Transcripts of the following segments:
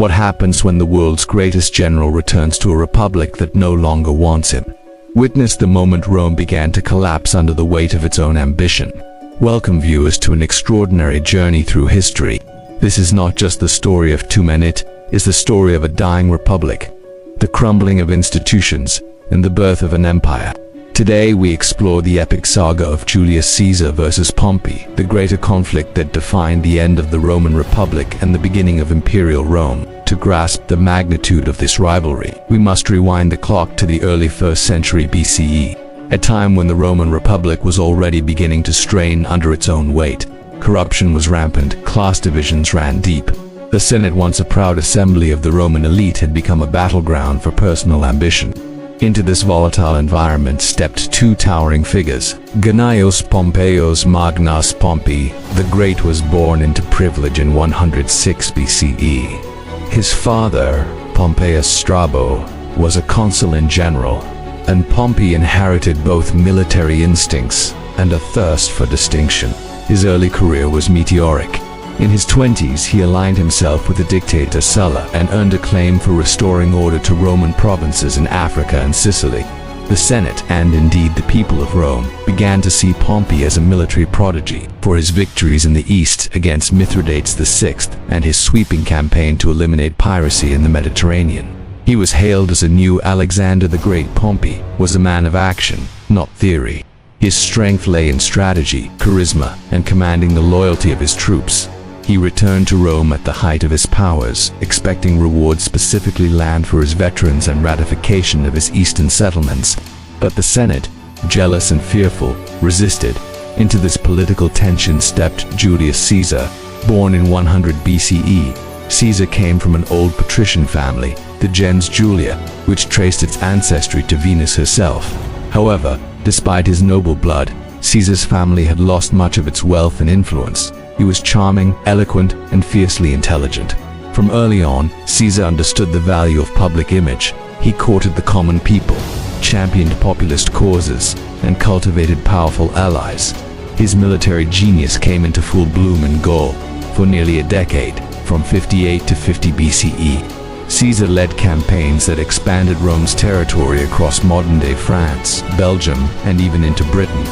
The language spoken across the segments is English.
What happens when the world's greatest general returns to a republic that no longer wants him? Witness the moment Rome began to collapse under the weight of its own ambition. Welcome viewers to an extraordinary journey through history. This is not just the story of two men, it is the story of a dying republic, the crumbling of institutions, and the birth of an empire. Today we explore the epic saga of Julius Caesar versus Pompey, the greater conflict that defined the end of the Roman Republic and the beginning of Imperial Rome. To grasp the magnitude of this rivalry, we must rewind the clock to the early 1st century BCE, a time when the Roman Republic was already beginning to strain under its own weight. Corruption was rampant, class divisions ran deep. The Senate, once a proud assembly of the Roman elite, had become a battleground for personal ambition. Into this volatile environment stepped two towering figures. Gnaeus Pompeius Magnus Pompey the Great was born into privilege in 106 BCE. His father, Pompeius Strabo, was a consul in general, and Pompey inherited both military instincts and a thirst for distinction. His early career was meteoric. In his 20s, he aligned himself with the dictator Sulla and earned acclaim for restoring order to Roman provinces in Africa and Sicily. The Senate, and indeed the people of Rome, began to see Pompey as a military prodigy for his victories in the East against Mithridates VI and his sweeping campaign to eliminate piracy in the Mediterranean. He was hailed as a new Alexander the Great. Pompey was a man of action, not theory. His strength lay in strategy, charisma, and commanding the loyalty of his troops. He returned to Rome at the height of his powers, expecting rewards, specifically land for his veterans and ratification of his eastern settlements. But the Senate, jealous and fearful, resisted. Into this political tension stepped Julius Caesar. Born in 100 BCE, Caesar came from an old patrician family, the gens Julia, which traced its ancestry to Venus herself. However, despite his noble blood, Caesar's family had lost much of its wealth and influence. He was charming, eloquent, and fiercely intelligent. From early on, Caesar understood the value of public image. He courted the common people, championed populist causes, and cultivated powerful allies. His military genius came into full bloom in Gaul. For nearly a decade, from 58 to 50 BCE, Caesar led campaigns that expanded Rome's territory across modern-day France, Belgium, and even into Britain.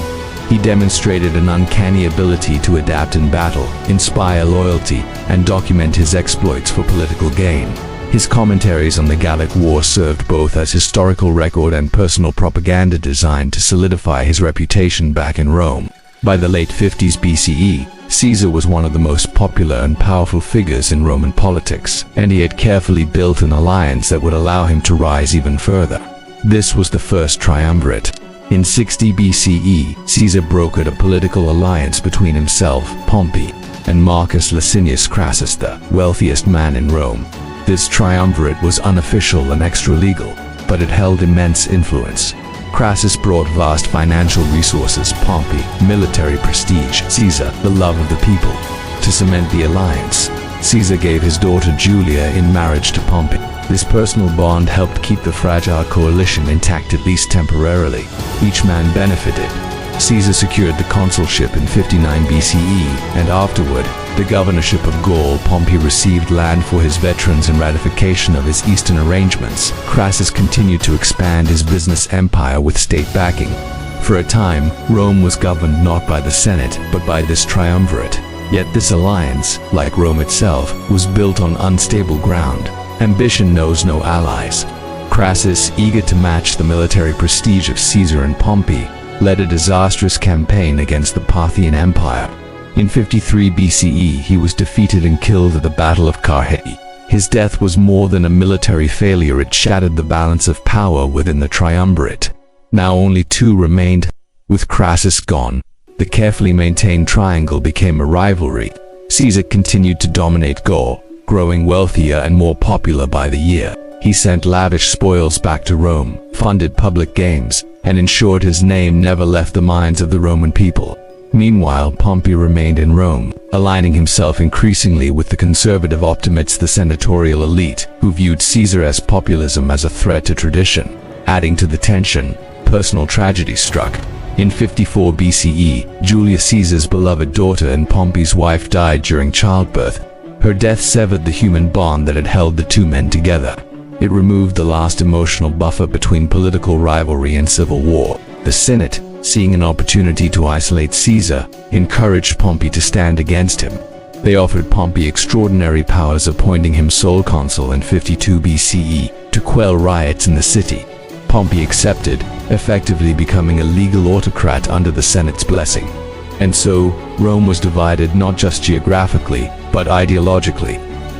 He demonstrated an uncanny ability to adapt in battle, inspire loyalty, and document his exploits for political gain. His commentaries on the Gallic War served both as historical record and personal propaganda designed to solidify his reputation back in Rome. By the late 50s BCE, Caesar was one of the most popular and powerful figures in Roman politics, and he had carefully built an alliance that would allow him to rise even further. This was the first Triumvirate. In 60 BCE, Caesar brokered a political alliance between himself, Pompey, and Marcus Licinius Crassus, the wealthiest man in Rome. This triumvirate was unofficial and extra-legal, but it held immense influence. Crassus brought vast financial resources, Pompey, military prestige, Caesar, the love of the people. To cement the alliance, Caesar gave his daughter Julia in marriage to Pompey. This personal bond helped keep the fragile coalition intact, at least temporarily. Each man benefited. Caesar secured the consulship in 59 BCE, and afterward, the governorship of Gaul. Pompey received land for his veterans and ratification of his eastern arrangements. Crassus continued to expand his business empire with state backing. For a time, Rome was governed not by the Senate, but by this triumvirate. Yet this alliance, like Rome itself, was built on unstable ground. Ambition knows no allies. Crassus, eager to match the military prestige of Caesar and Pompey, led a disastrous campaign against the Parthian Empire. In 53 BCE, he was defeated and killed at the Battle of Carrhae. His death was more than a military failure, it shattered the balance of power within the triumvirate. Now only two remained. With Crassus gone, the carefully maintained triangle became a rivalry. Caesar continued to dominate Gaul, growing wealthier and more popular by the year. He sent lavish spoils back to Rome, funded public games, and ensured his name never left the minds of the Roman people. Meanwhile, Pompey remained in Rome, aligning himself increasingly with the conservative optimates, the senatorial elite, who viewed Caesar's populism as a threat to tradition. Adding to the tension, personal tragedy struck. In 54 BCE, Julius Caesar's beloved daughter and Pompey's wife died during childbirth. Her death severed the human bond that had held the two men together. It removed the last emotional buffer between political rivalry and civil war. The Senate, seeing an opportunity to isolate Caesar, encouraged Pompey to stand against him. They offered Pompey extraordinary powers, appointing him sole consul in 52 BCE to quell riots in the city. Pompey accepted, effectively becoming a legal autocrat under the Senate's blessing. And so, Rome was divided not just geographically, but ideologically.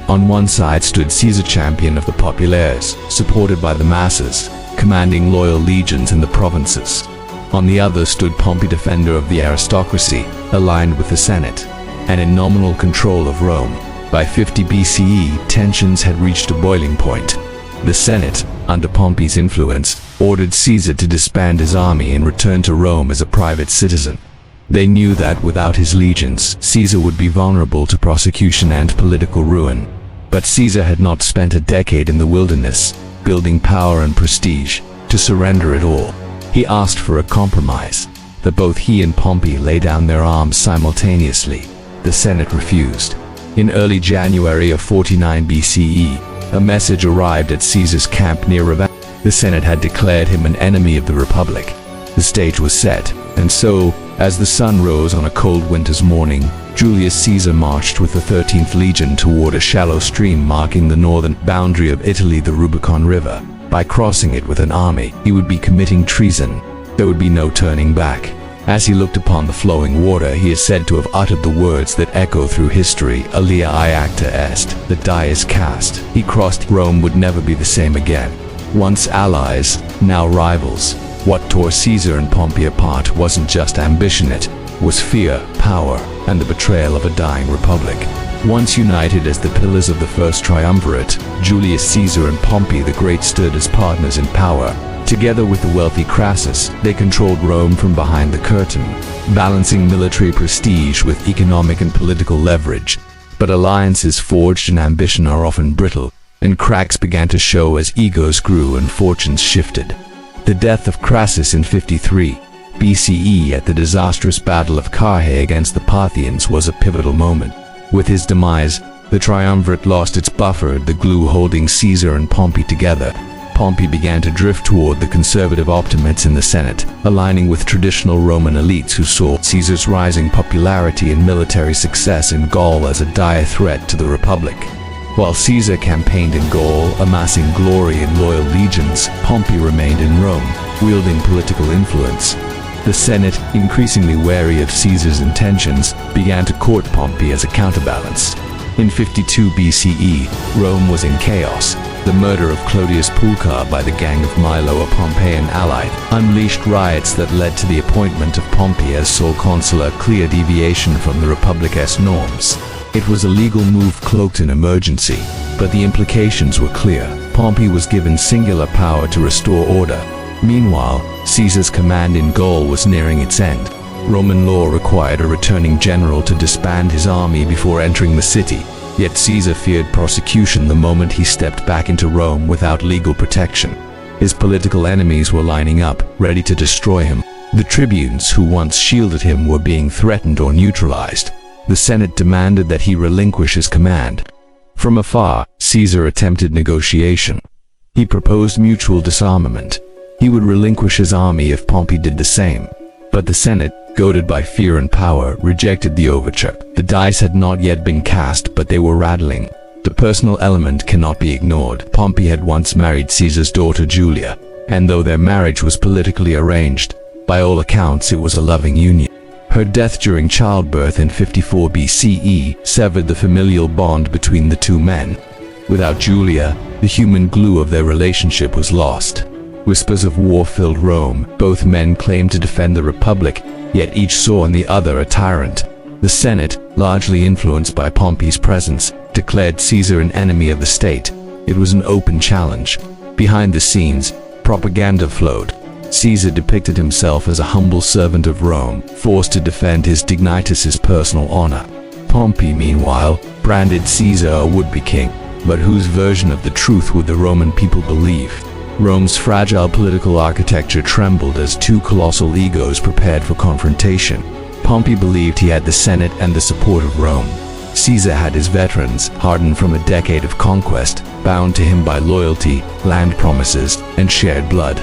On one side stood Caesar, champion of the populares, supported by the masses, commanding loyal legions in the provinces. On the other stood Pompey, defender of the aristocracy, aligned with the Senate, and in nominal control of Rome. By 50 BCE, tensions had reached a boiling point. The Senate, under Pompey's influence, ordered Caesar to disband his army and return to Rome as a private citizen. They knew that without his legions, Caesar would be vulnerable to prosecution and political ruin. But Caesar had not spent a decade in the wilderness, building power and prestige, to surrender it all. He asked for a compromise, that both he and Pompey lay down their arms simultaneously. The Senate refused. In early January of 49 BCE, a message arrived at Caesar's camp near Rubicon. The Senate had declared him an enemy of the Republic. The stage was set, and so, as the sun rose on a cold winter's morning, Julius Caesar marched with the 13th Legion toward a shallow stream marking the northern boundary of Italy, the Rubicon River. By crossing it with an army, he would be committing treason. There would be no turning back. As he looked upon the flowing water, he is said to have uttered the words that echo through history, Alia iacta est, the die is cast. He crossed. Rome would never be the same again. Once allies, now rivals. What tore Caesar and Pompey apart wasn't just ambition, it was fear, power, and the betrayal of a dying republic. Once united as the pillars of the first Triumvirate, Julius Caesar and Pompey the Great stood as partners in power. Together with the wealthy Crassus, they controlled Rome from behind the curtain, balancing military prestige with economic and political leverage. But alliances forged in ambition are often brittle, and cracks began to show as egos grew and fortunes shifted. The death of Crassus in 53 BCE at the disastrous Battle of Carrhae against the Parthians was a pivotal moment. With his demise, the Triumvirate lost its buffer, the glue holding Caesar and Pompey together. Pompey began to drift toward the conservative optimates in the Senate, aligning with traditional Roman elites who saw Caesar's rising popularity and military success in Gaul as a dire threat to the Republic. While Caesar campaigned in Gaul, amassing glory and loyal legions, Pompey remained in Rome, wielding political influence. The Senate, increasingly wary of Caesar's intentions, began to court Pompey as a counterbalance. In 52 BCE, Rome was in chaos. The murder of Clodius Pulchar by the gang of Milo, a Pompeian ally, unleashed riots that led to the appointment of Pompey as sole consul, a clear deviation from the Republic's norms. It was a legal move cloaked in emergency, but the implications were clear. Pompey was given singular power to restore order. Meanwhile, Caesar's command in Gaul was nearing its end. Roman law required a returning general to disband his army before entering the city, yet Caesar feared prosecution the moment he stepped back into Rome without legal protection. His political enemies were lining up, ready to destroy him. The tribunes who once shielded him were being threatened or neutralized. The Senate demanded that he relinquish his command. From afar, Caesar attempted negotiation. He proposed mutual disarmament. He would relinquish his army if Pompey did the same. But the Senate, goaded by fear and power, rejected the overture. The dice had not yet been cast, but they were rattling. The personal element cannot be ignored. Pompey had once married Caesar's daughter Julia, and though their marriage was politically arranged, by all accounts it was a loving union. Her death during childbirth in 54 BCE severed the familial bond between the two men. Without Julia, the human glue of their relationship was lost. Whispers of war filled Rome. Both men claimed to defend the Republic, yet each saw in the other a tyrant. The Senate, largely influenced by Pompey's presence, declared Caesar an enemy of the state. It was an open challenge. Behind the scenes, propaganda flowed. Caesar depicted himself as a humble servant of Rome, forced to defend his dignitas' personal honor. Pompey, meanwhile, branded Caesar a would-be king, but whose version of the truth would the Roman people believe? Rome's fragile political architecture trembled as two colossal egos prepared for confrontation. Pompey believed he had the Senate and the support of Rome. Caesar had his veterans, hardened from a decade of conquest, bound to him by loyalty, land promises, and shared blood.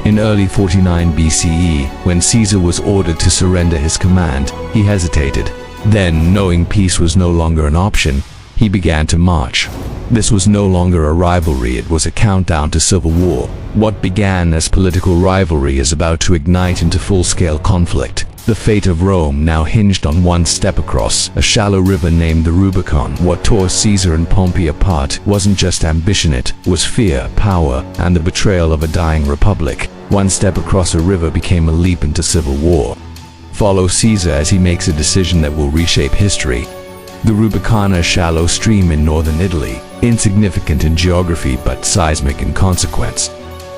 In early 49 BCE, when Caesar was ordered to surrender his command, he hesitated. Then, knowing peace was no longer an option, he began to march. This was no longer a rivalry, it was a countdown to civil war. What began as political rivalry is about to ignite into full-scale conflict. The fate of Rome now hinged on one step across a shallow river named the Rubicon. What tore Caesar and Pompey apart wasn't just ambition, it was fear, power, and the betrayal of a dying republic. One step across a river became a leap into civil war. Follow Caesar as he makes a decision that will reshape history. The Rubicon, a shallow stream in northern Italy, insignificant in geography but seismic in consequence.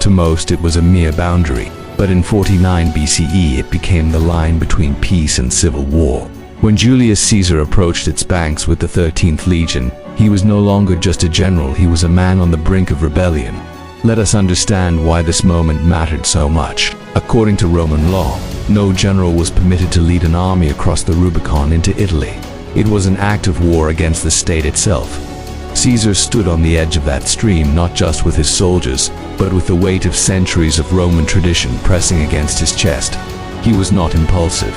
To most, it was a mere boundary, but in 49 BCE it became the line between peace and civil war. When Julius Caesar approached its banks with the 13th Legion, he was no longer just a general, he was a man on the brink of rebellion. Let us understand why this moment mattered so much. According to Roman law, no general was permitted to lead an army across the Rubicon into Italy. It was an act of war against the state itself. Caesar stood on the edge of that stream not just with his soldiers, but with the weight of centuries of Roman tradition pressing against his chest. He was not impulsive.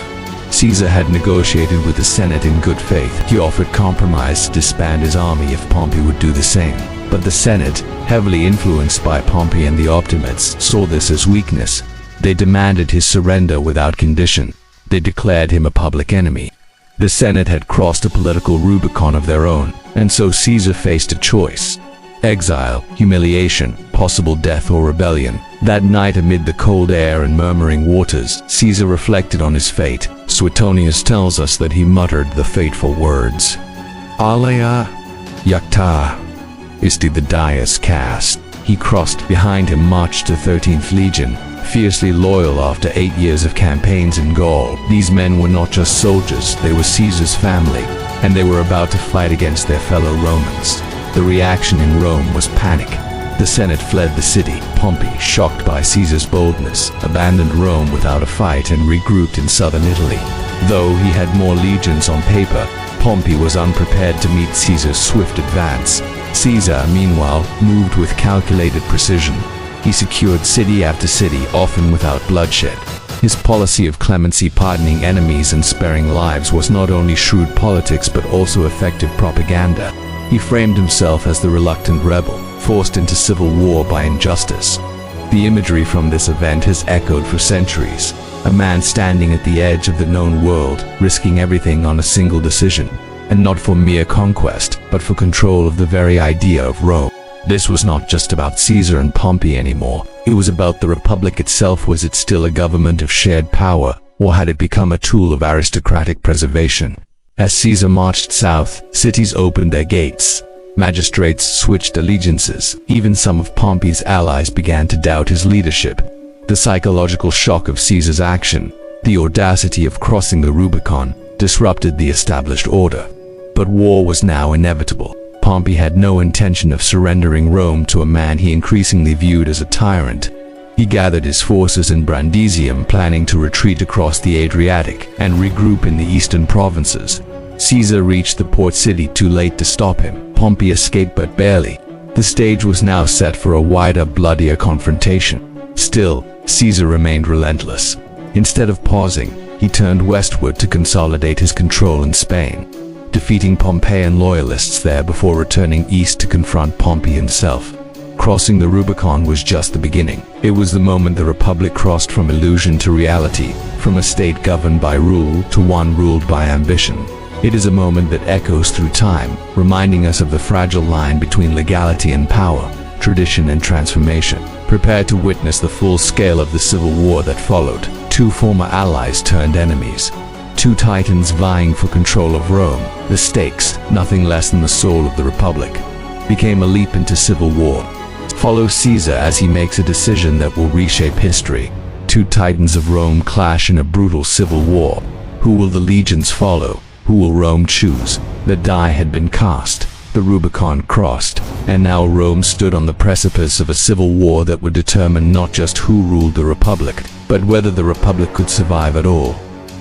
Caesar had negotiated with the Senate in good faith. He offered compromise to disband his army if Pompey would do the same. But the Senate, heavily influenced by Pompey and the Optimates, saw this as weakness. They demanded his surrender without condition. They declared him a public enemy. The Senate had crossed a political Rubicon of their own, and so Caesar faced a choice. Exile, humiliation, possible death or rebellion. That night amid the cold air and murmuring waters, Caesar reflected on his fate. Suetonius tells us that he muttered the fateful words, Alea Iacta Isti the dies cast. He crossed behind him, marched to 13th Legion, fiercely loyal after 8 years of campaigns in Gaul. These men were not just soldiers, they were Caesar's family, and they were about to fight against their fellow Romans. The reaction in Rome was panic. The Senate fled the city. Pompey, shocked by Caesar's boldness, abandoned Rome without a fight and regrouped in southern Italy. Though he had more legions on paper, Pompey was unprepared to meet Caesar's swift advance. Caesar, meanwhile, moved with calculated precision. He secured city after city, often without bloodshed. His policy of clemency, pardoning enemies and sparing lives, was not only shrewd politics but also effective propaganda. He framed himself as the reluctant rebel, forced into civil war by injustice. The imagery from this event has echoed for centuries. A man standing at the edge of the known world, risking everything on a single decision, and not for mere conquest, but for control of the very idea of Rome. This was not just about Caesar and Pompey anymore. It was about the Republic itself. Was it still a government of shared power, or had it become a tool of aristocratic preservation? As Caesar marched south, cities opened their gates. Magistrates switched allegiances. Even some of Pompey's allies began to doubt his leadership. The psychological shock of Caesar's action, the audacity of crossing the Rubicon, disrupted the established order. But war was now inevitable. Pompey had no intention of surrendering Rome to a man he increasingly viewed as a tyrant. He gathered his forces in Brandisium, planning to retreat across the Adriatic and regroup in the eastern provinces. Caesar reached the port city too late to stop him. Pompey escaped but barely. The stage was now set for a wider, bloodier confrontation. Still, Caesar remained relentless. Instead of pausing, he turned westward to consolidate his control in Spain, defeating Pompeian loyalists there before returning east to confront Pompey himself. Crossing the Rubicon was just the beginning. It was the moment the Republic crossed from illusion to reality, from a state governed by rule to one ruled by ambition. It is a moment that echoes through time, reminding us of the fragile line between legality and power, tradition and transformation. Prepare to witness the full scale of the civil war that followed. Two former allies turned enemies. Two titans vying for control of Rome. The stakes, nothing less than the soul of the Republic, became a leap into civil war. Follow Caesar as he makes a decision that will reshape history. Two titans of Rome clash in a brutal civil war. Who will the legions follow? Who will Rome choose? The die had been cast. The Rubicon crossed, and now Rome stood on the precipice of a civil war that would determine not just who ruled the Republic, but whether the Republic could survive at all.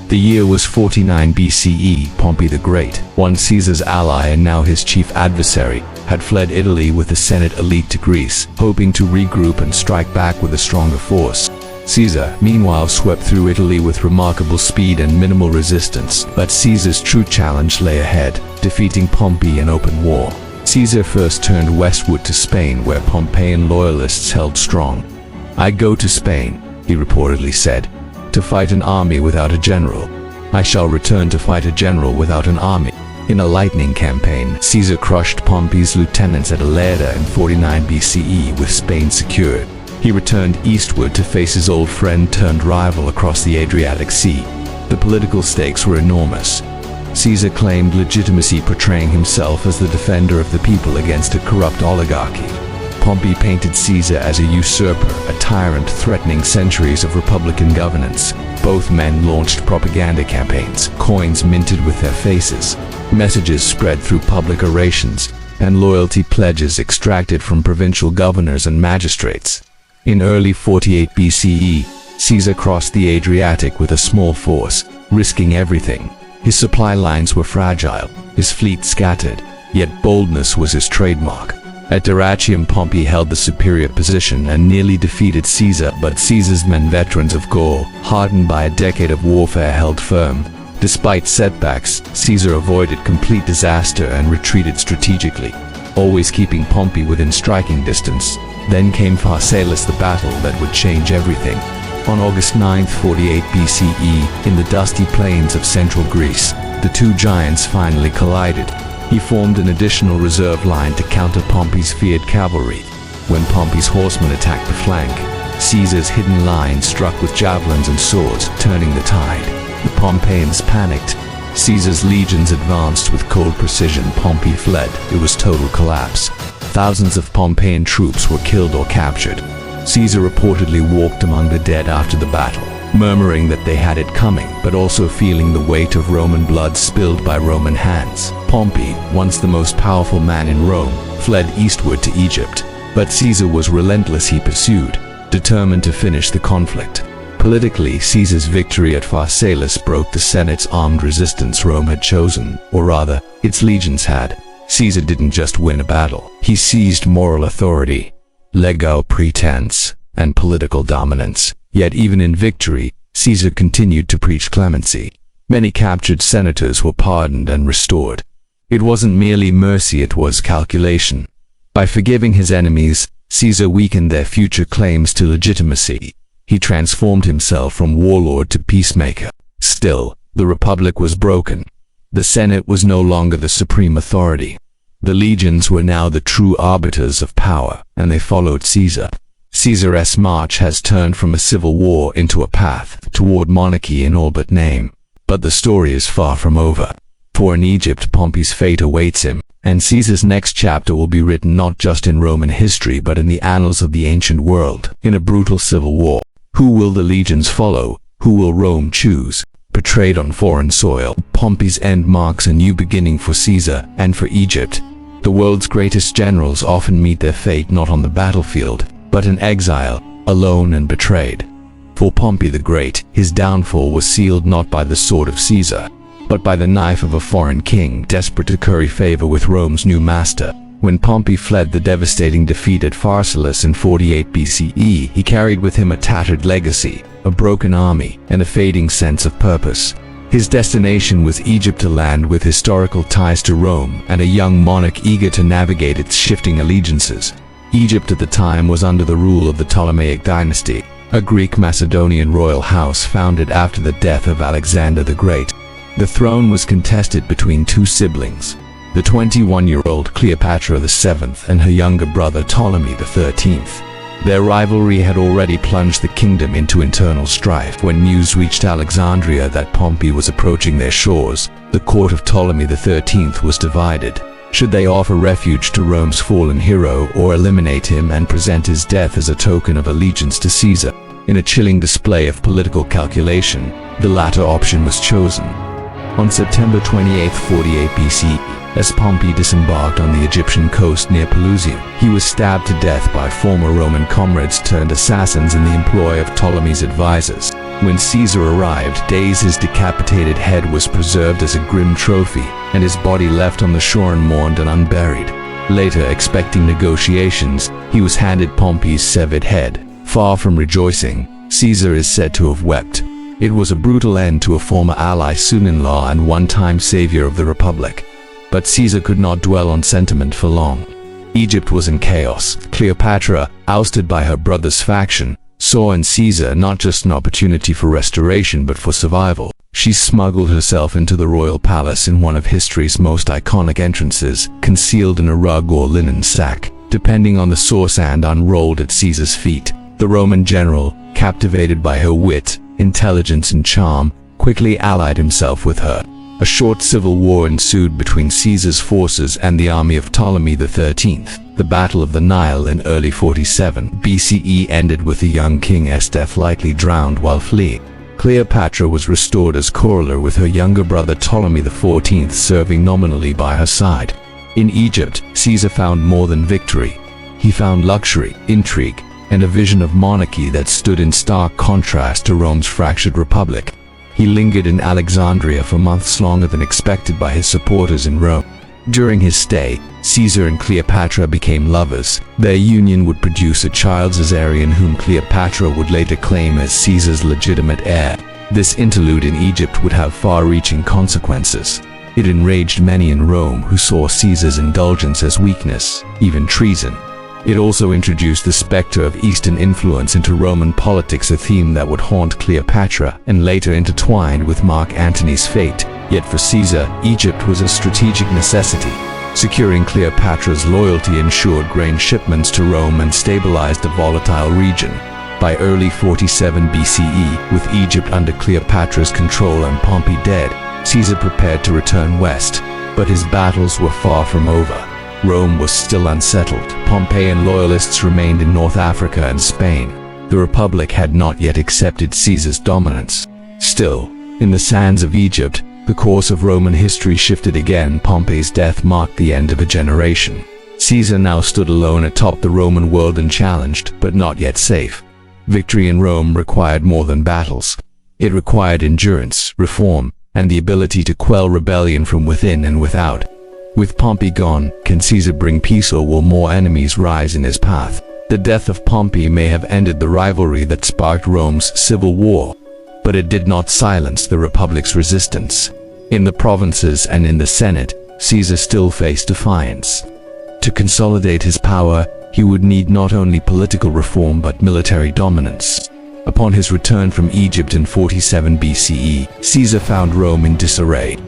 The year was 49 BCE. Pompey the Great, once Caesar's ally and now his chief adversary, had fled Italy with the Senate elite to Greece, hoping to regroup and strike back with a stronger force. Caesar, meanwhile, swept through Italy with remarkable speed and minimal resistance, but Caesar's true challenge lay ahead, defeating Pompey in open war. Caesar first turned westward to Spain, where Pompeian loyalists held strong. "I go to Spain," he reportedly said, "to fight an army without a general. I shall return to fight a general without an army." In a lightning campaign, Caesar crushed Pompey's lieutenants at Ilerda in 49 BCE with Spain secured. He returned eastward to face his old friend turned rival across the Adriatic Sea. The political stakes were enormous. Caesar claimed legitimacy, portraying himself as the defender of the people against a corrupt oligarchy. Pompey painted Caesar as a usurper, a tyrant threatening centuries of republican governance. Both men launched propaganda campaigns, coins minted with their faces, messages spread through public orations, and loyalty pledges extracted from provincial governors and magistrates. In early 48 BCE, Caesar crossed the Adriatic with a small force, risking everything. His supply lines were fragile, his fleet scattered, yet boldness was his trademark. At Dyrrhachium, Pompey held the superior position and nearly defeated Caesar, but Caesar's men, veterans of Gaul, hardened by a decade of warfare, held firm. Despite setbacks, Caesar avoided complete disaster and retreated strategically, always keeping Pompey within striking distance. Then came Pharsalus, the battle that would change everything. On August 9, 48 BCE, in the dusty plains of central Greece, the two giants finally collided. He formed an additional reserve line to counter Pompey's feared cavalry. When Pompey's horsemen attacked the flank, Caesar's hidden line struck with javelins and swords, turning the tide. The Pompeians panicked. Caesar's legions advanced with cold precision. Pompey fled. It was total collapse. Thousands of Pompeian troops were killed or captured. Caesar reportedly walked among the dead after the battle, murmuring that they had it coming, but also feeling the weight of Roman blood spilled by Roman hands. Pompey, once the most powerful man in Rome, fled eastward to Egypt, but Caesar was relentless. He pursued, determined to finish the conflict. Politically, Caesar's victory at Pharsalus broke the Senate's armed resistance Rome had chosen, or rather, its legions had. Caesar didn't just win a battle, he seized moral authority, legal pretense, and political dominance. Yet even in victory, Caesar continued to preach clemency. Many captured senators were pardoned and restored. It wasn't merely mercy, it was calculation. By forgiving his enemies, Caesar weakened their future claims to legitimacy. He transformed himself from warlord to peacemaker. Still, the Republic was broken. The Senate was no longer the supreme authority. The legions were now the true arbiters of power, and they followed Caesar. Caesar's march has turned from a civil war into a path toward monarchy in all but name. But the story is far from over. For in Egypt, Pompey's fate awaits him, and Caesar's next chapter will be written not just in Roman history but in the annals of the ancient world. In a brutal civil war, who will the legions follow? Who will Rome choose? Portrayed on foreign soil, Pompey's end marks a new beginning for Caesar and for Egypt. The world's greatest generals often meet their fate not on the battlefield, but in exile, alone and betrayed. For Pompey the Great, his downfall was sealed not by the sword of Caesar, but by the knife of a foreign king desperate to curry favor with Rome's new master. When Pompey fled the devastating defeat at Pharsalus in 48 BCE, he carried with him a tattered legacy, a broken army, and a fading sense of purpose. His destination was Egypt, a land with historical ties to Rome and a young monarch eager to navigate its shifting allegiances. Egypt at the time was under the rule of the Ptolemaic dynasty, a Greek Macedonian royal house founded after the death of Alexander the Great. The throne was contested between two siblings, the 21-year-old Cleopatra VII and her younger brother Ptolemy XIII. Their rivalry had already plunged the kingdom into internal strife. When news reached Alexandria that Pompey was approaching their shores, the court of Ptolemy XIII was divided. Should they offer refuge to Rome's fallen hero or eliminate him and present his death as a token of allegiance to Caesar? In a chilling display of political calculation, the latter option was chosen. On September 28, 48 BCE, as Pompey disembarked on the Egyptian coast near Pelusium, he was stabbed to death by former Roman comrades turned assassins in the employ of Ptolemy's advisors. When Caesar arrived, days his decapitated head was preserved as a grim trophy, and his body left on the shore and mourned and unburied. Later, expecting negotiations, he was handed Pompey's severed head. Far from rejoicing, Caesar is said to have wept. It was a brutal end to a former ally, son-in-law, and one-time savior of the Republic. But Caesar could not dwell on sentiment for long. Egypt was in chaos. Cleopatra, ousted by her brother's faction, saw in Caesar not just an opportunity for restoration but for survival. She smuggled herself into the royal palace in one of history's most iconic entrances, concealed in a rug or linen sack, depending on the source, and unrolled at Caesar's feet. The Roman general, captivated by her wit, intelligence, and charm, quickly allied himself with her. A short civil war ensued between Caesar's forces and the army of Ptolemy XIII. The Battle of the Nile in early 47 BCE ended with the young king's death, likely drowned while fleeing. Cleopatra was restored as co-ruler, with her younger brother Ptolemy XIV serving nominally by her side. In Egypt, Caesar found more than victory. He found luxury, intrigue, and a vision of monarchy that stood in stark contrast to Rome's fractured republic. He lingered in Alexandria for months, longer than expected by his supporters in Rome. During his stay, Caesar and Cleopatra became lovers. Their union would produce a child, Caesarion, whom Cleopatra would later claim as Caesar's legitimate heir. This interlude in Egypt would have far-reaching consequences. It enraged many in Rome, who saw Caesar's indulgence as weakness, even treason. It also introduced the specter of Eastern influence into Roman politics, a theme that would haunt Cleopatra and later intertwined with Mark Antony's fate. Yet for Caesar, Egypt was a strategic necessity. Securing Cleopatra's loyalty ensured grain shipments to Rome and stabilized a volatile region. By early 47 BCE, with Egypt under Cleopatra's control and Pompey dead, Caesar prepared to return west. But his battles were far from over. Rome was still unsettled. Pompeian loyalists remained in North Africa and Spain. The Republic had not yet accepted Caesar's dominance. Still, in the sands of Egypt, the course of Roman history shifted again. Pompey's death marked the end of a generation. Caesar now stood alone atop the Roman world, unchallenged, but not yet safe. Victory in Rome required more than battles. It required endurance, reform, and the ability to quell rebellion from within and without. With Pompey gone, can Caesar bring peace, or will more enemies rise in his path? The death of Pompey may have ended the rivalry that sparked Rome's civil war, but it did not silence the Republic's resistance. In the provinces and in the Senate, Caesar still faced defiance. To consolidate his power, he would need not only political reform but military dominance. Upon his return from Egypt in 47 BCE, Caesar found Rome in disarray.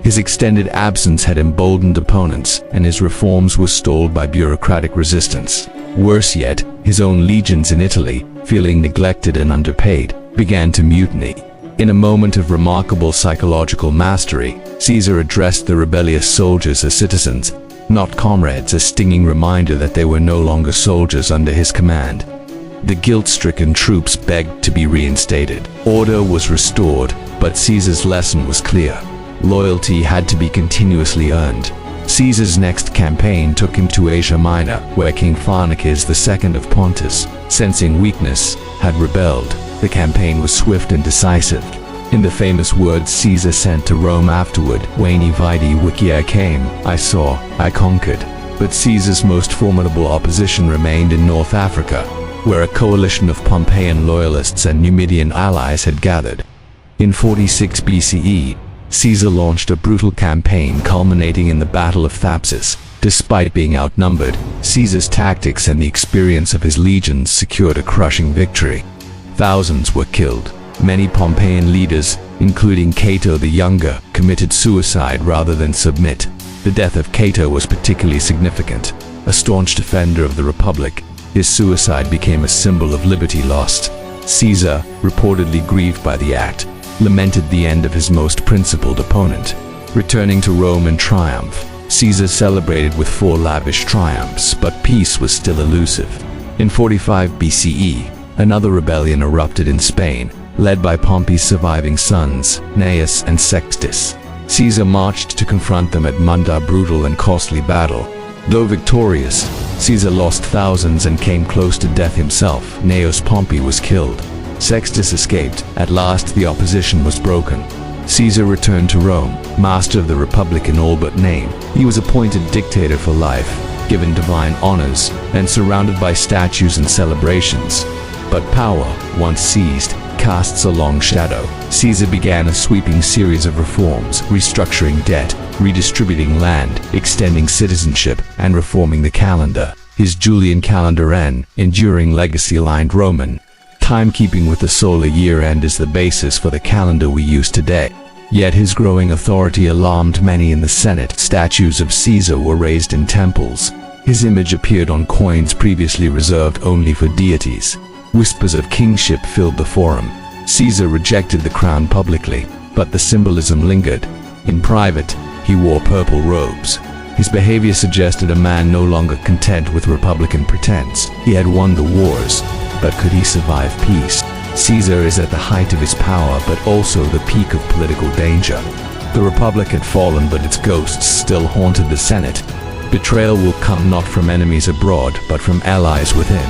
His extended absence had emboldened opponents, and his reforms were stalled by bureaucratic resistance. Worse yet, his own legions in Italy, feeling neglected and underpaid, began to mutiny. In a moment of remarkable psychological mastery, Caesar addressed the rebellious soldiers as citizens, not comrades, a stinging reminder that they were no longer soldiers under his command. The guilt-stricken troops begged to be reinstated. Order was restored, but Caesar's lesson was clear. Loyalty had to be continuously earned. Caesar's next campaign took him to Asia Minor, where King Pharsalus II of Pontus, sensing weakness, had rebelled. The campaign was swift and decisive. In the famous words Caesar sent to Rome afterward, "Veni vidi vici, I came, I saw, I conquered." But Caesar's most formidable opposition remained in North Africa, where a coalition of Pompeian loyalists and Numidian allies had gathered. In 46 BCE, Caesar launched a brutal campaign culminating in the Battle of Thapsus. Despite being outnumbered, Caesar's tactics and the experience of his legions secured a crushing victory. Thousands were killed. Many Pompeian leaders, including Cato the Younger, committed suicide rather than submit. The death of Cato was particularly significant. A staunch defender of the Republic, his suicide became a symbol of liberty lost. Caesar, reportedly grieved by the act, lamented the end of his most principled opponent. Returning to Rome in triumph, Caesar celebrated with 4 lavish triumphs, but peace was still elusive. In 45 BCE, another rebellion erupted in Spain, led by Pompey's surviving sons, Gnaeus and Sextus. Caesar marched to confront them at Munda, a brutal and costly battle. Though victorious, Caesar lost thousands and came close to death himself. Gnaeus Pompey was killed. Sextus escaped. At last the opposition was broken. Caesar returned to Rome, master of the Republic in all but name. He was appointed dictator for life, given divine honors, and surrounded by statues and celebrations. But power, once seized, casts a long shadow. Caesar began a sweeping series of reforms, restructuring debt, redistributing land, extending citizenship, and reforming the calendar. His Julian calendar, an enduring legacy-aligned Roman timekeeping with the solar year-end, is the basis for the calendar we use today. Yet his growing authority alarmed many in the Senate. Statues of Caesar were raised in temples. His image appeared on coins previously reserved only for deities. Whispers of kingship filled the forum. Caesar rejected the crown publicly, but the symbolism lingered. In private, he wore purple robes. His behavior suggested a man no longer content with republican pretense. He had won the wars, but could he survive peace? Caesar is at the height of his power, but also the peak of political danger. The Republic had fallen, but its ghosts still haunted the Senate. Betrayal will come not from enemies abroad, but from allies within.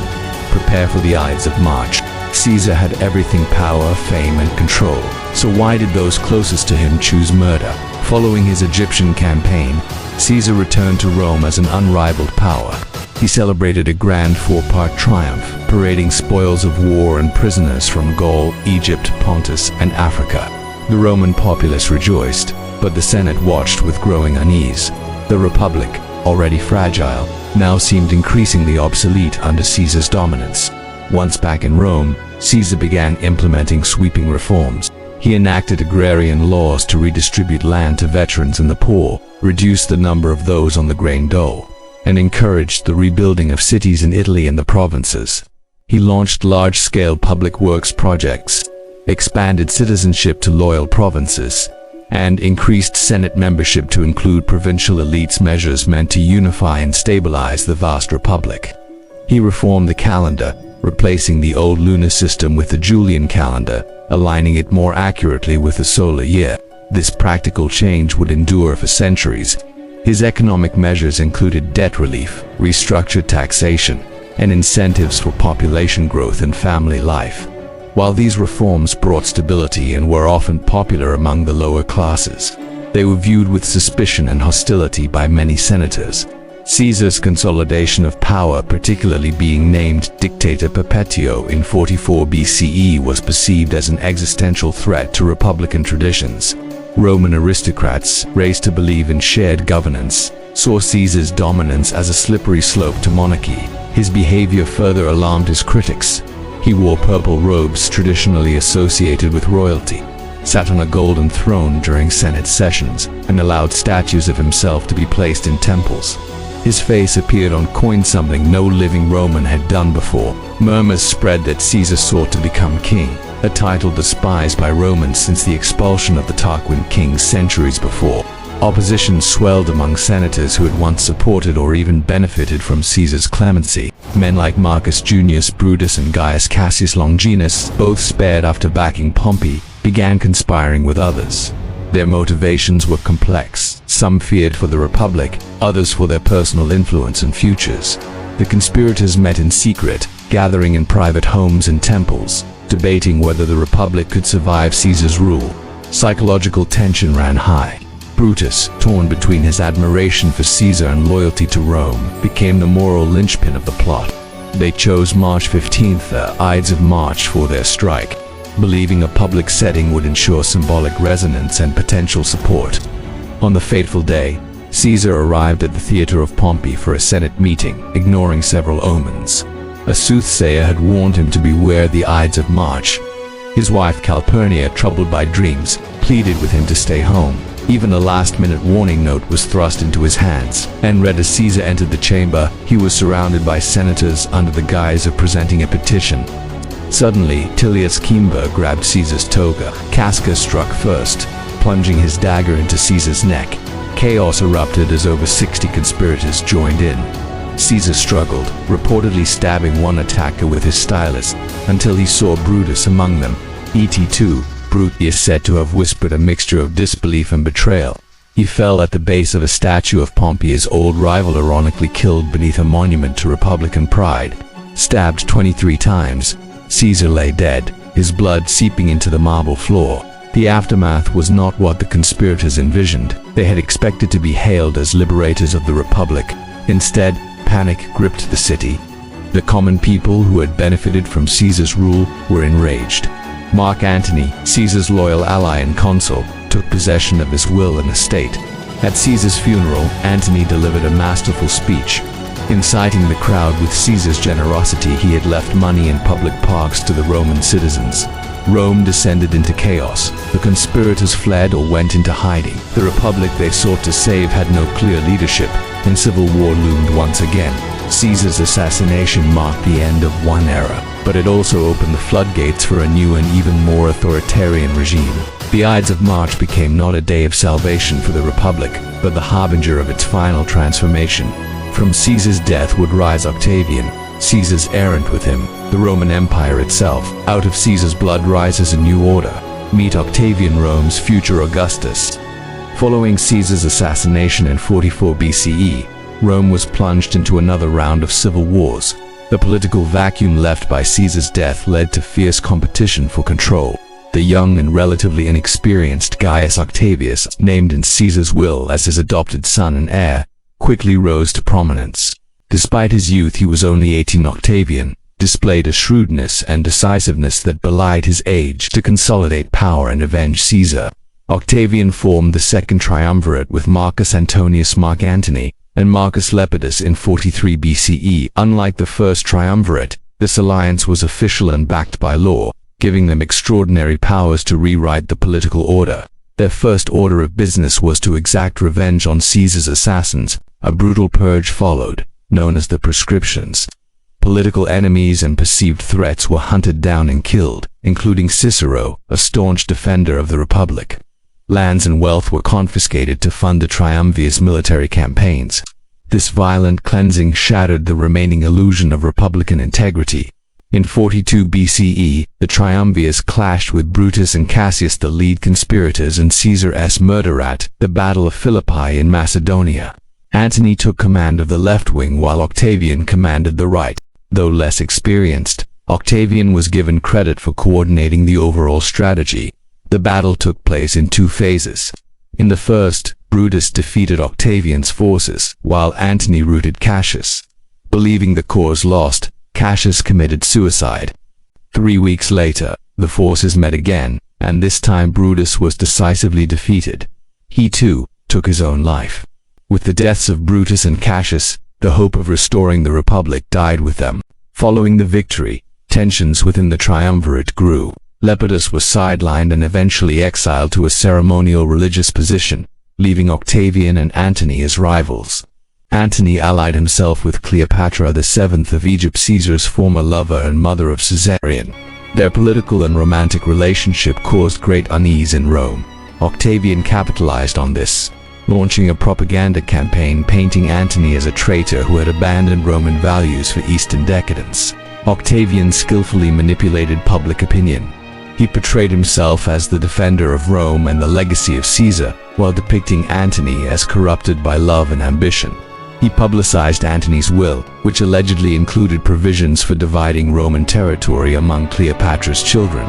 Prepare for the Ides of March. Caesar had everything: power, fame, and control. So why did those closest to him choose murder? Following his Egyptian campaign, Caesar returned to Rome as an unrivaled power. He celebrated a grand four-part triumph, parading spoils of war and prisoners from Gaul, Egypt, Pontus, and Africa. The Roman populace rejoiced, but the Senate watched with growing unease. The Republic, already fragile, now seemed increasingly obsolete under Caesar's dominance. Once back in Rome, Caesar began implementing sweeping reforms. He enacted agrarian laws to redistribute land to veterans and the poor, reduced the number of those on the grain dole, and encouraged the rebuilding of cities in Italy and the provinces. He launched large-scale public works projects, expanded citizenship to loyal provinces, and increased Senate membership to include provincial elites, measures meant to unify and stabilize the vast republic. He reformed the calendar, replacing the old lunar system with the Julian calendar, aligning it more accurately with the solar year. This practical change would endure for centuries. His economic measures included debt relief, restructured taxation, and incentives for population growth and family life. While these reforms brought stability and were often popular among the lower classes, they were viewed with suspicion and hostility by many senators. Caesar's consolidation of power, particularly being named Dictator Perpetuo in 44 BCE, was perceived as an existential threat to republican traditions. Roman aristocrats, raised to believe in shared governance, saw Caesar's dominance as a slippery slope to monarchy. His behavior further alarmed his critics. He wore purple robes traditionally associated with royalty, sat on a golden throne during Senate sessions, and allowed statues of himself to be placed in temples. His face appeared on coins, something no living Roman had done before. Murmurs spread that Caesar sought to become king, a title despised by Romans since the expulsion of the Tarquin kings centuries before. Opposition swelled among senators who had once supported or even benefited from Caesar's clemency. Men like Marcus Junius Brutus and Gaius Cassius Longinus, both spared after backing Pompey, began conspiring with others. Their motivations were complex. Some feared for the Republic, others for their personal influence and futures. The conspirators met in secret, gathering in private homes and temples, debating whether the Republic could survive Caesar's rule. Psychological tension ran high. Brutus, torn between his admiration for Caesar and loyalty to Rome, became the moral linchpin of the plot. They chose March 15th, the Ides of March, for their strike, believing a public setting would ensure symbolic resonance and potential support. On the fateful day, Caesar arrived at the theater of Pompey for a Senate meeting, ignoring several omens. A soothsayer had warned him to beware the Ides of March. His wife Calpurnia, troubled by dreams, pleaded with him to stay home. Even a last-minute warning note was thrust into his hands, and read as Caesar entered the chamber. He was surrounded by senators under the guise of presenting a petition. Suddenly, Tullius Cimber grabbed Caesar's toga. Casca struck first, plunging his dagger into Caesar's neck. Chaos erupted as over 60 conspirators joined in. Caesar struggled, reportedly stabbing one attacker with his stylus, until he saw Brutus among them. Et2, Brute is said to have whispered a mixture of disbelief and betrayal. He fell at the base of a statue of Pompey, his old rival, ironically killed beneath a monument to Republican pride. Stabbed 23 times, Caesar lay dead, his blood seeping into the marble floor. The aftermath was not what the conspirators envisioned. They had expected to be hailed as liberators of the Republic. Instead, panic gripped the city. The common people who had benefited from Caesar's rule were enraged. Mark Antony, Caesar's loyal ally and consul, took possession of his will and estate. At Caesar's funeral, Antony delivered a masterful speech. Inciting the crowd with Caesar's generosity, he had left money in public parks to the Roman citizens. Rome descended into chaos. The conspirators fled or went into hiding. The republic they sought to save had no clear leadership, and civil war loomed once again. Caesar's assassination marked the end of one era, but it also opened the floodgates for a new and even more authoritarian regime. The Ides of March became not a day of salvation for the republic, but the harbinger of its final transformation. From Caesar's death would rise Octavian, Caesar's errant with him, the Roman Empire itself. Out of Caesar's blood rises a new order. Meet Octavian, Rome's future Augustus. Following Caesar's assassination in 44 BCE, Rome was plunged into another round of civil wars. The political vacuum left by Caesar's death led to fierce competition for control. The young and relatively inexperienced Gaius Octavius, named in Caesar's will as his adopted son and heir, quickly rose to prominence. Despite his youth, he was only 18. Octavian displayed a shrewdness and decisiveness that belied his age to consolidate power and avenge Caesar. Octavian formed the second Triumvirate with Marcus Antonius, Mark Antony, and Marcus Lepidus in 43 BCE. Unlike the first Triumvirate, this alliance was official and backed by law, giving them extraordinary powers to rewrite the political order. Their first order of business was to exact revenge on Caesar's assassins. A brutal purge followed, known as the proscriptions. Political enemies and perceived threats were hunted down and killed, including Cicero, a staunch defender of the Republic. Lands and wealth were confiscated to fund the triumvir's military campaigns. This violent cleansing shattered the remaining illusion of republican integrity. In 42 BCE, the triumvirs clashed with Brutus and Cassius, the lead conspirators, and Caesar's murder at the Battle of Philippi in Macedonia. Antony took command of the left wing while Octavian commanded the right. Though less experienced, Octavian was given credit for coordinating the overall strategy. The battle took place in two phases. In the first, Brutus defeated Octavian's forces, while Antony routed Cassius. Believing the cause lost, Cassius committed suicide. 3 weeks later, the forces met again, and this time Brutus was decisively defeated. He too took his own life. With the deaths of Brutus and Cassius, the hope of restoring the Republic died with them. Following the victory, tensions within the Triumvirate grew. Lepidus was sidelined and eventually exiled to a ceremonial religious position, leaving Octavian and Antony as rivals. Antony allied himself with Cleopatra VII of Egypt, Caesar's former lover and mother of Caesarion. Their political and romantic relationship caused great unease in Rome. Octavian capitalized on this, launching a propaganda campaign painting Antony as a traitor who had abandoned Roman values for Eastern decadence. Octavian skillfully manipulated public opinion. He portrayed himself as the defender of Rome and the legacy of Caesar, while depicting Antony as corrupted by love and ambition. He publicized Antony's will, which allegedly included provisions for dividing Roman territory among Cleopatra's children.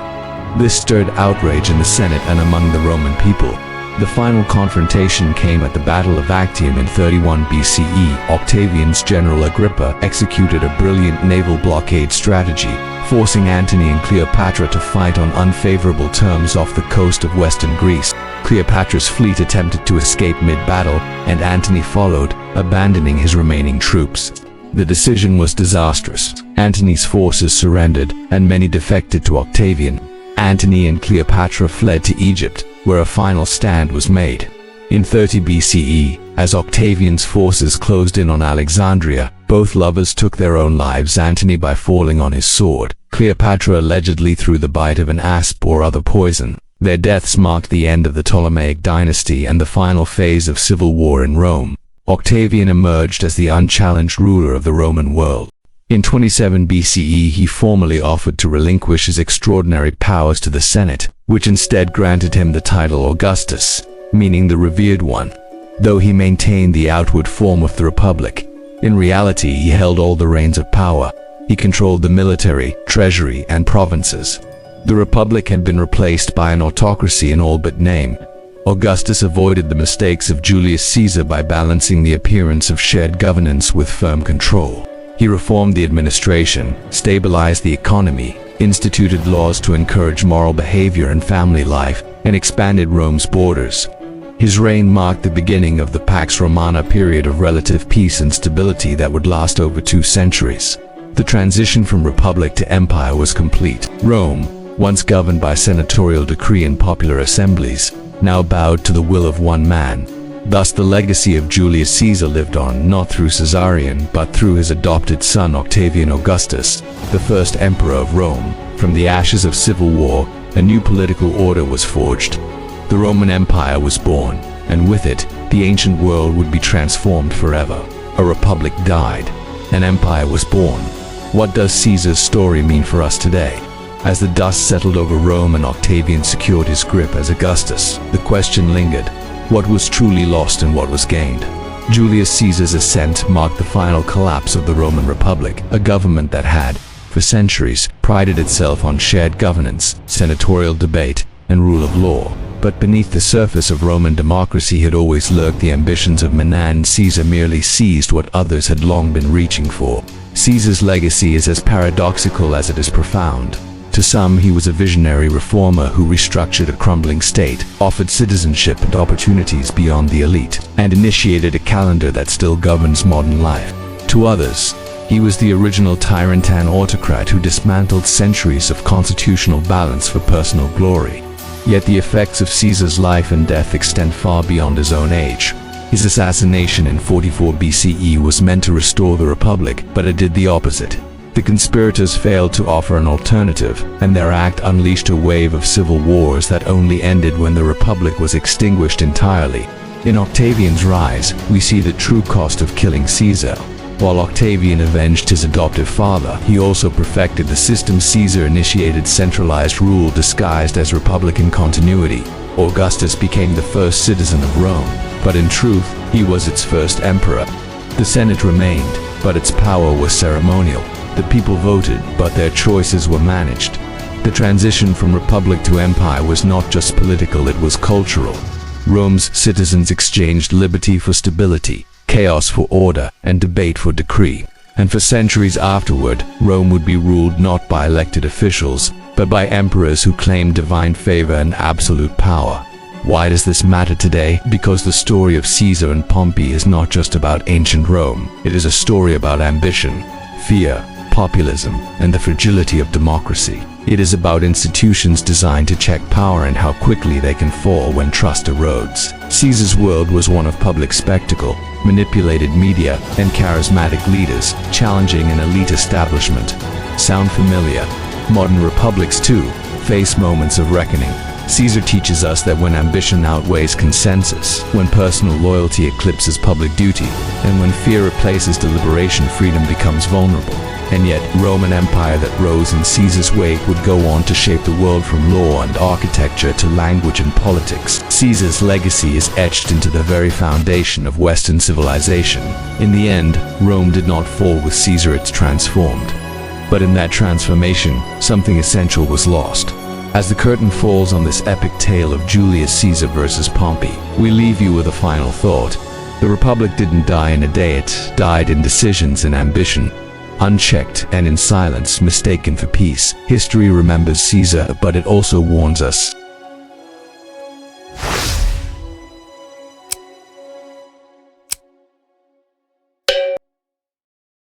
This stirred outrage in the Senate and among the Roman people. The final confrontation came at the Battle of Actium in 31 BCE. Octavian's general Agrippa executed a brilliant naval blockade strategy, forcing Antony and Cleopatra to fight on unfavorable terms off the coast of western Greece. Cleopatra's fleet attempted to escape mid-battle, and Antony followed, abandoning his remaining troops. The decision was disastrous. Antony's forces surrendered, and many defected to Octavian. Antony and Cleopatra fled to Egypt, where a final stand was made. In 30 BCE, as Octavian's forces closed in on Alexandria, both lovers took their own lives, Antony by falling on his sword, Cleopatra allegedly through the bite of an asp or other poison. Their deaths marked the end of the Ptolemaic dynasty and the final phase of civil war in Rome. Octavian emerged as the unchallenged ruler of the Roman world. In 27 BCE, he formally offered to relinquish his extraordinary powers to the Senate, which instead granted him the title Augustus, meaning the revered one. Though he maintained the outward form of the Republic, in reality he held all the reins of power. He controlled the military, treasury, and provinces. The Republic had been replaced by an autocracy in all but name. Augustus avoided the mistakes of Julius Caesar by balancing the appearance of shared governance with firm control. He reformed the administration, stabilized the economy, instituted laws to encourage moral behavior and family life, and expanded Rome's borders. His reign marked the beginning of the Pax Romana period of relative peace and stability that would last over 2 centuries. The transition from republic to empire was complete. Rome, once governed by senatorial decree and popular assemblies, now bowed to the will of one man. Thus the legacy of Julius Caesar lived on not through Caesarion but through his adopted son Octavian Augustus, the first emperor of Rome. From the ashes of civil war, a new political order was forged. The Roman Empire was born, and with it, the ancient world would be transformed forever. A republic died. An empire was born. What does Caesar's story mean for us today? As the dust settled over Rome and Octavian secured his grip as Augustus, the question lingered: what was truly lost and what was gained? Julius Caesar's ascent marked the final collapse of the Roman Republic, a government that had, for centuries, prided itself on shared governance, senatorial debate, and rule of law. But beneath the surface of Roman democracy had always lurked the ambitions of men, and Caesar merely seized what others had long been reaching for. Caesar's legacy is as paradoxical as it is profound. To some, he was a visionary reformer who restructured a crumbling state, offered citizenship and opportunities beyond the elite, and initiated a calendar that still governs modern life. To others, he was the original tyrant and autocrat who dismantled centuries of constitutional balance for personal glory. Yet the effects of Caesar's life and death extend far beyond his own age. His assassination in 44 BCE was meant to restore the Republic, but it did the opposite. The conspirators failed to offer an alternative, and their act unleashed a wave of civil wars that only ended when the Republic was extinguished entirely. In Octavian's rise, we see the true cost of killing Caesar. While Octavian avenged his adoptive father, he also perfected the system. Caesar initiated centralized rule disguised as republican continuity. Augustus became the first citizen of Rome, but in truth, he was its first emperor. The Senate remained, but its power was ceremonial. The people voted, but their choices were managed. The transition from republic to empire was not just political, it was cultural. Rome's citizens exchanged liberty for stability, chaos for order, and debate for decree. And for centuries afterward, Rome would be ruled not by elected officials, but by emperors who claimed divine favor and absolute power. Why does this matter today? Because the story of Caesar and Pompey is not just about ancient Rome. It is a story about ambition, fear, populism, and the fragility of democracy. It is about institutions designed to check power and how quickly they can fall when trust erodes. Caesar's world was one of public spectacle, manipulated media, and charismatic leaders, challenging an elite establishment. Sound familiar? Modern republics, too, face moments of reckoning. Caesar teaches us that when ambition outweighs consensus, when personal loyalty eclipses public duty, and when fear replaces deliberation, freedom becomes vulnerable. And yet, Roman Empire that rose in Caesar's wake would go on to shape the world from law and architecture to language and politics. Caesar's legacy is etched into the very foundation of Western civilization. In the end, Rome did not fall with Caesar, it transformed. But in that transformation, something essential was lost. As the curtain falls on this epic tale of Julius Caesar versus Pompey, we leave you with a final thought. The Republic didn't die in a day, it died in decisions and ambition. Unchecked and in silence, mistaken for peace. History remembers Caesar, but it also warns us.